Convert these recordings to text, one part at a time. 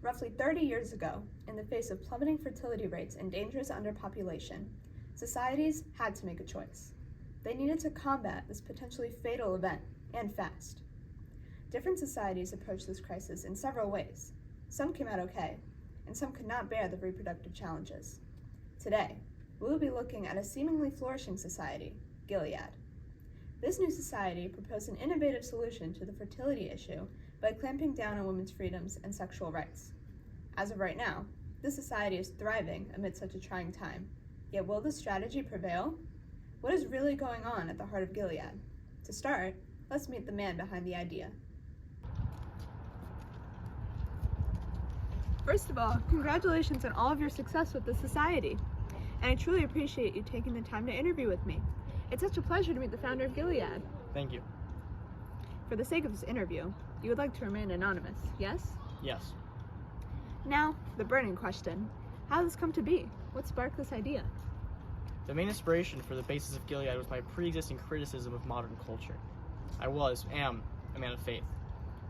Roughly 30 years ago, in the face of plummeting fertility rates and dangerous underpopulation, societies had to make a choice. They needed to combat this potentially fatal event, and fast. Different societies approached this crisis in several ways. Some came out okay, and some could not bear the reproductive challenges. Today, we will be looking at a seemingly flourishing society, Gilead. This new society proposed an innovative solution to the fertility issue by clamping down on women's freedoms and sexual rights. As of right now, this society is thriving amid such a trying time. Yet will this strategy prevail? What is really going on at the heart of Gilead? To start, let's meet the man behind the idea. First of all, congratulations on all of your success with the society. And I truly appreciate you taking the time to interview with me. It's such a pleasure to meet the founder of Gilead. Thank you. For the sake of this interview, you would like to remain anonymous, yes? Yes. Now, the burning question. How did this come to be? What sparked this idea? The main inspiration for the basis of Gilead was my pre-existing criticism of modern culture. I am a man of faith,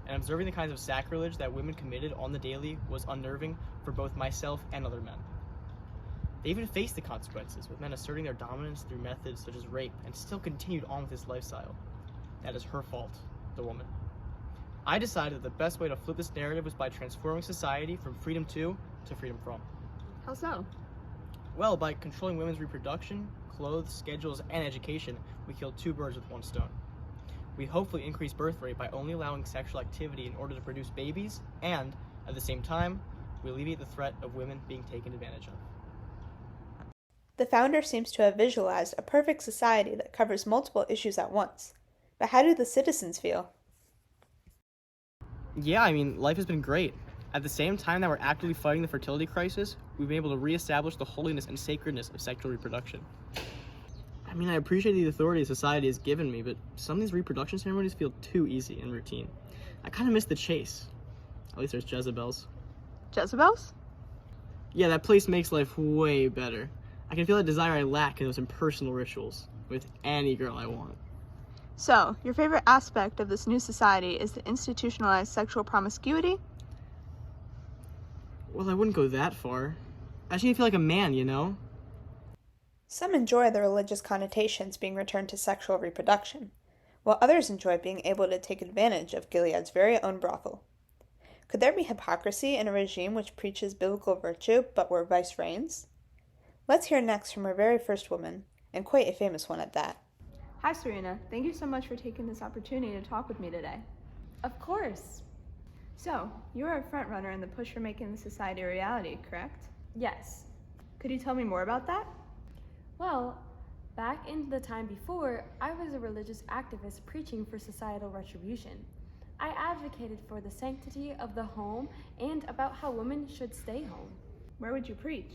and observing the kinds of sacrilege that women committed on the daily was unnerving for both myself and other men. They even faced the consequences, with men asserting their dominance through methods such as rape, and still continued on with this lifestyle. That is her fault, the woman. I decided that the best way to flip this narrative was by transforming society from freedom to freedom from. How so? Well, by controlling women's reproduction, clothes, schedules, and education, we killed two birds with one stone. We hopefully increase birth rate by only allowing sexual activity in order to produce babies, and, at the same time, we alleviate the threat of women being taken advantage of. The founder seems to have visualized a perfect society that covers multiple issues at once. But how do the citizens feel? Yeah, life has been great. At the same time that we're actively fighting the fertility crisis, we've been able to reestablish the holiness and sacredness of sexual reproduction. I appreciate the authority society has given me, but some of these reproduction ceremonies feel too easy and routine. I kind of miss the chase. At least there's Jezebel's. Jezebel's? Yeah, that place makes life way better. I can feel the desire I lack in those impersonal rituals with any girl I want. So, your favorite aspect of this new society is the institutionalized sexual promiscuity? Well, I wouldn't go that far. I just need to feel like a man, you know? Some enjoy the religious connotations being returned to sexual reproduction, while others enjoy being able to take advantage of Gilead's very own brothel. Could there be hypocrisy in a regime which preaches biblical virtue but where vice reigns? Let's hear next from our very first woman, and quite a famous one at that. Hi, Serena. Thank you so much for taking this opportunity to talk with me today. Of course. So, you are a front runner in the push for making the society a reality, correct? Yes. Could you tell me more about that? Well, back in the time before, I was a religious activist preaching for societal retribution. I advocated for the sanctity of the home and about how women should stay home. Where would you preach?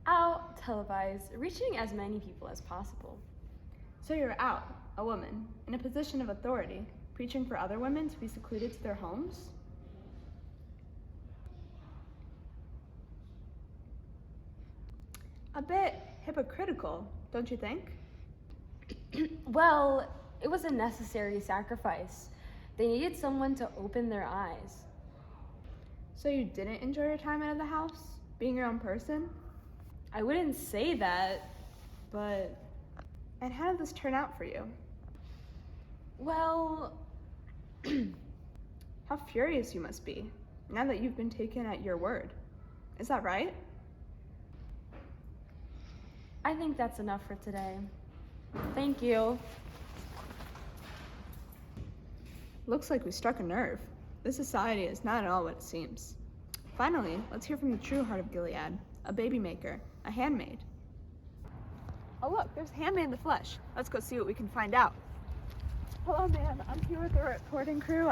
Out, televised, reaching as many people as possible. So you're out, a woman, in a position of authority, preaching for other women to be secluded to their homes? A bit hypocritical, don't you think? Well, it was a necessary sacrifice. They needed someone to open their eyes. So you didn't enjoy your time out of the house, being your own person? I wouldn't say that, but... And how did this turn out for you? Well... How furious you must be, now that you've been taken at your word. Is that right? I think that's enough for today. Thank you. Looks like we struck a nerve. This society is not at all what it seems. Finally, let's hear from the true heart of Gilead, a baby maker, a handmaid. Oh look, there's a handmaid in the flesh. Let's go see what we can find out. Hello ma'am, I'm here with the reporting crew.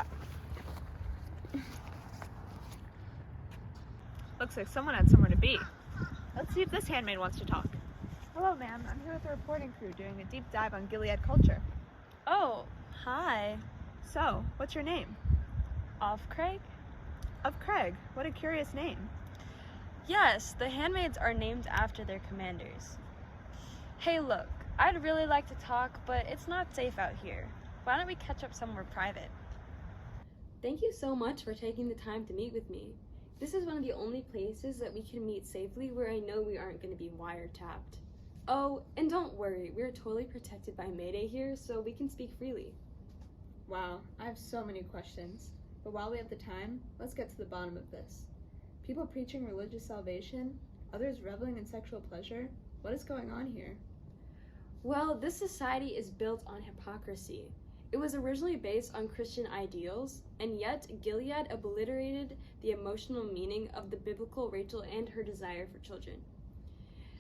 Looks like someone had somewhere to be. Let's see if this handmaid wants to talk. Hello ma'am, I'm here with the reporting crew doing a deep dive on Gilead culture. Oh, hi. So, what's your name? Of Craig? Of Craig. What a curious name. Yes, the handmaids are named after their commanders. Hey, look, I'd really like to talk, but it's not safe out here. Why don't we catch up somewhere private? Thank you so much for taking the time to meet with me. This is one of the only places that we can meet safely where I know we aren't going to be wiretapped. Oh, and don't worry, we're totally protected by Mayday here, so we can speak freely. Wow, I have so many questions. But while we have the time, let's get to the bottom of this. People preaching religious salvation, others reveling in sexual pleasure. What is going on here? Well, this society is built on hypocrisy. It was originally based on Christian ideals, and yet Gilead obliterated the emotional meaning of the biblical Rachel and her desire for children.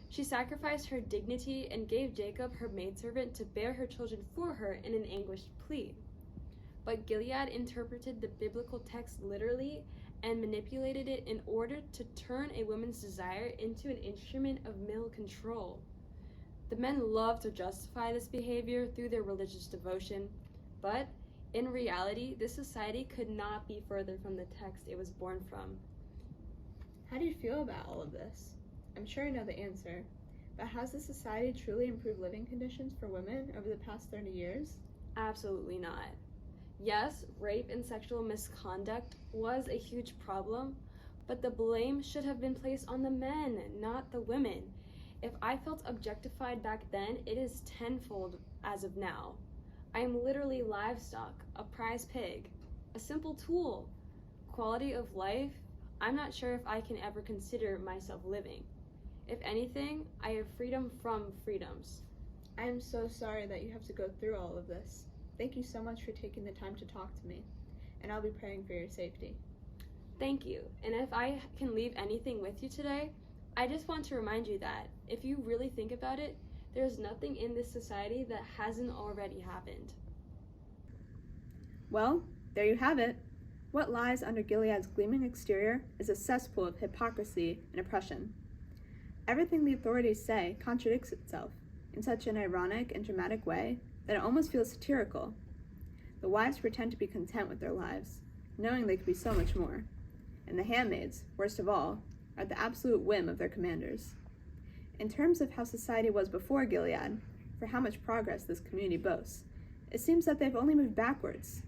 She sacrificed her dignity and gave Jacob her maidservant to bear her children for her in an anguished plea. But Gilead interpreted the biblical text literally and manipulated it in order to turn a woman's desire into an instrument of male control. The men loved to justify this behavior through their religious devotion, but in reality, this society could not be further from the text it was born from. How do you feel about all of this? I'm sure I know the answer, but has the society truly improved living conditions for women over the past 30 years? Absolutely not. Yes, rape and sexual misconduct was a huge problem, but the blame should have been placed on the men, not the women. If I felt objectified back then, it is tenfold as of now. I am literally livestock, a prize pig, a simple tool. Quality of life, I'm not sure if I can ever consider myself living. If anything, I have freedom from freedoms. I am so sorry that you have to go through all of this. Thank you so much for taking the time to talk to me, and I'll be praying for your safety. Thank you, and if I can leave anything with you today, I just want to remind you that, if you really think about it, there's nothing in this society that hasn't already happened. Well, there you have it. What lies under Gilead's gleaming exterior is a cesspool of hypocrisy and oppression. Everything the authorities say contradicts itself in such an ironic and dramatic way that it almost feels satirical. The wives pretend to be content with their lives, knowing they could be so much more. And the handmaids, worst of all, are at the absolute whim of their commanders. In terms of how society was before Gilead, for how much progress this community boasts, it seems that they've only moved backwards.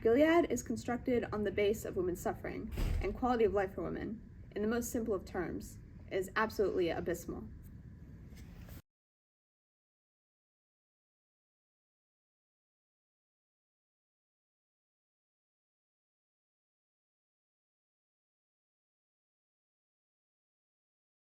Gilead is constructed on the base of women's suffering and quality of life for women. In the most simple of terms, it is absolutely abysmal.